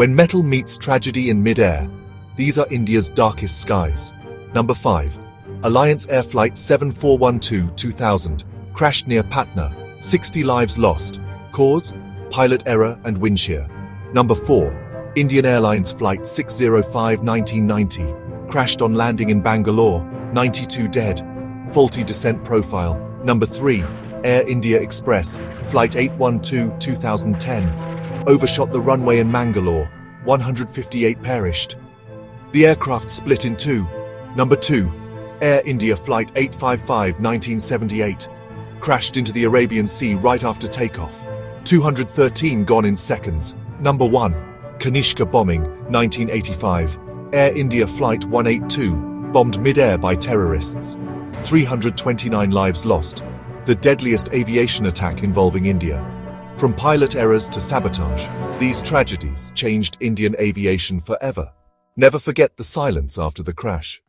When metal meets tragedy in mid-air, these are India's darkest skies. Number 5. Alliance Air Flight 7412-2000 crashed near Patna, 60 lives lost. Cause? Pilot error and wind shear. Number 4. Indian Airlines Flight 605-1990 crashed on landing in Bangalore, 92 dead. Faulty descent profile. Number 3. Air India Express Flight 812-2010 overshot the runway in Mangalore, 158 perished. The aircraft split in two. Number 2. Air India Flight 855-1978 crashed into the Arabian Sea right after takeoff. 213 gone in seconds. Number 1. Kanishka bombing, 1985. Air India Flight 182 bombed mid-air by terrorists. 329 lives lost. The deadliest aviation attack involving India. From pilot errors to sabotage, these tragedies changed Indian aviation forever. Never forget the silence after the crash.